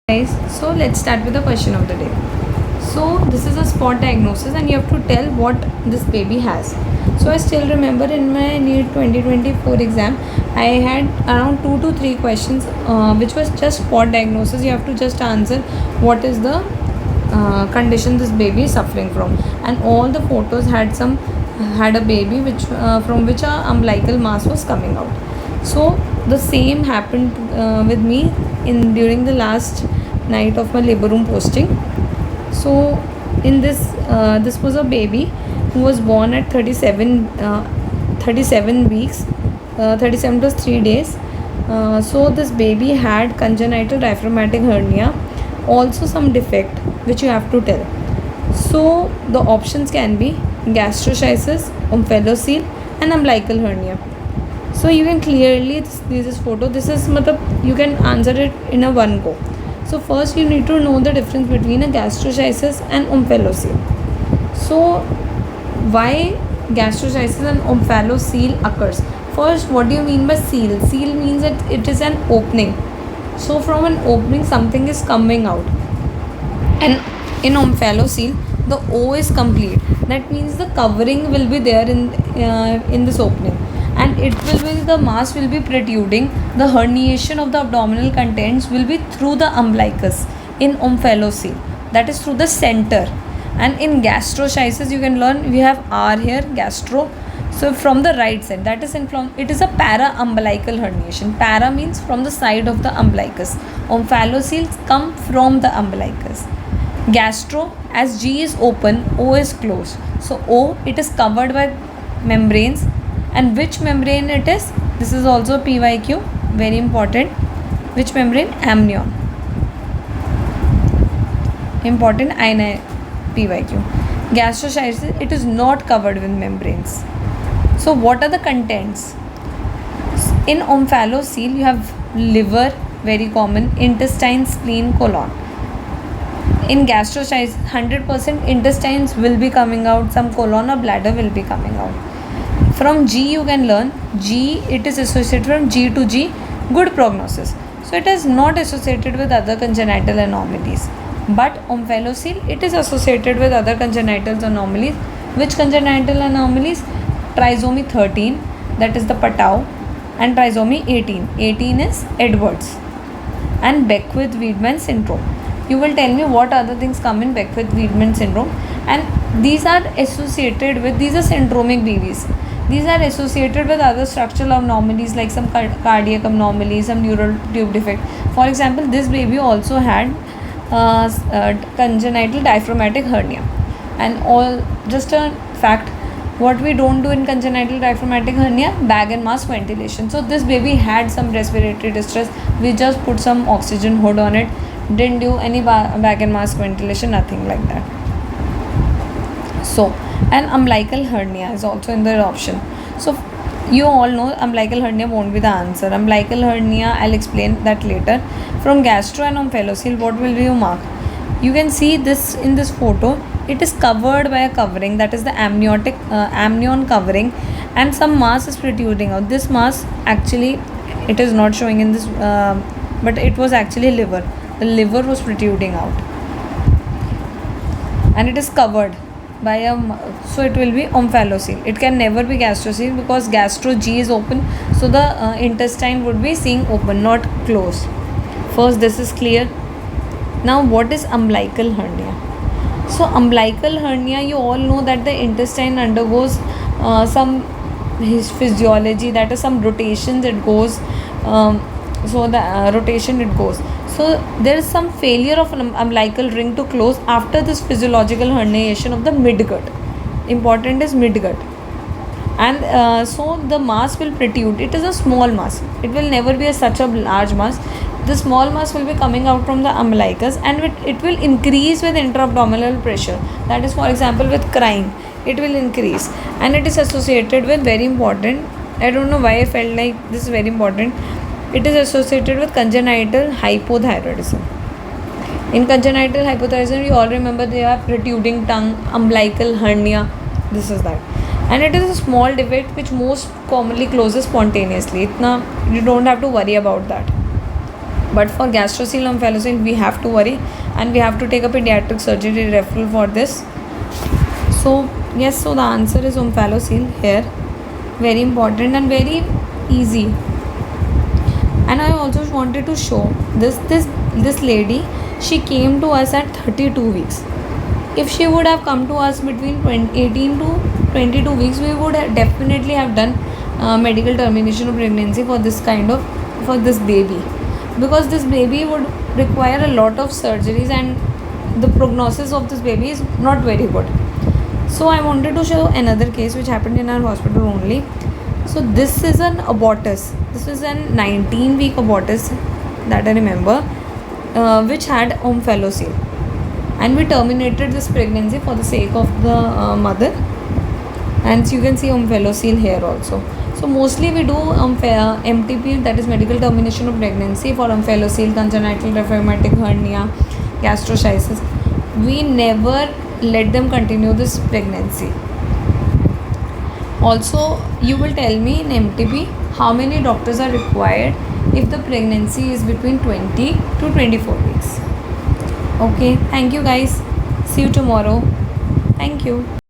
Guys, so let's start with the question of the day. So this is a spot diagnosis and you have to tell what this baby has. So I still remember in my Neet 2024 exam I had around 2 to 3 questions which was just spot diagnosis. You have to just answer what is the condition this baby is suffering from, and all the photos had a baby which from which a umbilical mass was coming out. So the same happened with me in during the last night of my labor room posting. So in this was a baby who was born at 37 weeks, 37 plus 3 days. So this baby had congenital diaphragmatic hernia, also some defect which you have to tell. So the options can be gastroschisis, omphalocele and umbilical hernia. So you can clearly see this photo. This is you can answer it in a one go. So first you need to know the difference between a gastroschisis and omphalocele. So why gastroschisis and omphalocele occurs? First, what do you mean by cele? Cele means that it is an opening. So from an opening something is coming out. And in omphalocele the O is complete. That means the covering will be there in this opening, and it will be the mass will be protruding. The herniation of the abdominal contents will be through the umbilicus in omphalocele, that is through the center. And in gastroschisis you can learn, we have R here, gastro. So from the right side, that is it is a para umbilical herniation. Para means from the side of the umbilicus. Omphalocele come from the umbilicus. Gastro, as G is open, O is closed. So O, it is covered by membranes. And which membrane it is? This is also PYQ, very important. Which membrane? Amnion. Important PYQ. Gastroschisis, it is not covered with membranes. So what are the contents? In omphalocele you have liver, very common, intestine, spleen, colon. In gastroschisis 100% intestines will be coming out, some colon or bladder will be coming out. From G you can learn, G, it is associated from G to G, good prognosis. So it is not associated with other congenital anomalies. But omphalocele, it is associated with other congenital anomalies. Which congenital anomalies? Trisomy 13, that is the Patau, and trisomy 18. 18 is Edwards. And Beckwith-Wiedemann syndrome. You will tell me what other things come in Beckwith-Wiedemann syndrome. And these are associated with, these are syndromic babies. These are associated with other structural anomalies like some cardiac anomalies, some neural tube defect. For example, this baby also had congenital diaphragmatic hernia. And all, just a fact, what we don't do in congenital diaphragmatic hernia, bag and mask ventilation. So this baby had some respiratory distress, we just put some oxygen hood on it, didn't do any bag and mask ventilation, nothing like that. So, and umbilical hernia is also in the option. So you all know umbilical hernia won't be the answer. Umbilical hernia, I'll explain that later. From gastro and omphalocele, what will you mark? You can see this in this photo. It is covered by a covering, that is the amnion covering, and some mass is protruding out. This mass actually, it is not showing in this, but it was actually liver. The liver was protruding out, and it is covered by a, so it will be omphalocele. It can never be gastrocele because gastro G is open, so the intestine would be seeing open, not closed. First, this is clear. Now what is umbilical hernia? So umbilical hernia, you all know that the intestine undergoes some physiology, that is some rotations it goes, so the rotation it goes. So there is some failure of an umbilical ring to close after this physiological herniation of the midgut. Important is midgut. And so the mass will protrude. It is a small mass. It will never be such a large mass. The small mass will be coming out from the umbilicus, and it will increase with intra-abdominal pressure. That is, for example, with crying, it will increase. And it is associated with, very important, I don't know why I felt like this is very important, it is associated with congenital hypothyroidism. In congenital hypothyroidism, you all remember they have protruding tongue, umbilical hernia, this is that. And it is a small defect which most commonly closes spontaneously. You don't have to worry about that. But for gastrocele omphalocele, we have to worry, and we have to take a pediatric surgery referral for this. So yes, so the answer is omphalocele here. Very important and very easy. And I also wanted to show this lady. She came to us at 32 weeks. If she would have come to us between 18 to 22 weeks, we would have definitely have done medical termination of pregnancy for this baby, because this baby would require a lot of surgeries, and the prognosis of this baby is not very good. So I wanted to show another case which happened in our hospital only. So this is an abortus. This is a 19-week abortus that I remember, which had omphalocele, and we terminated this pregnancy for the sake of the mother. And so you can see omphalocele here also. So mostly we do MTP, that is medical termination of pregnancy, for omphalocele, congenital rheumatic hernia, gastroschisis. We never let them continue this pregnancy. Also, you will tell me in MTP how many doctors are required if the pregnancy is between 20 to 24 weeks. Okay, thank you guys. See you tomorrow. Thank you.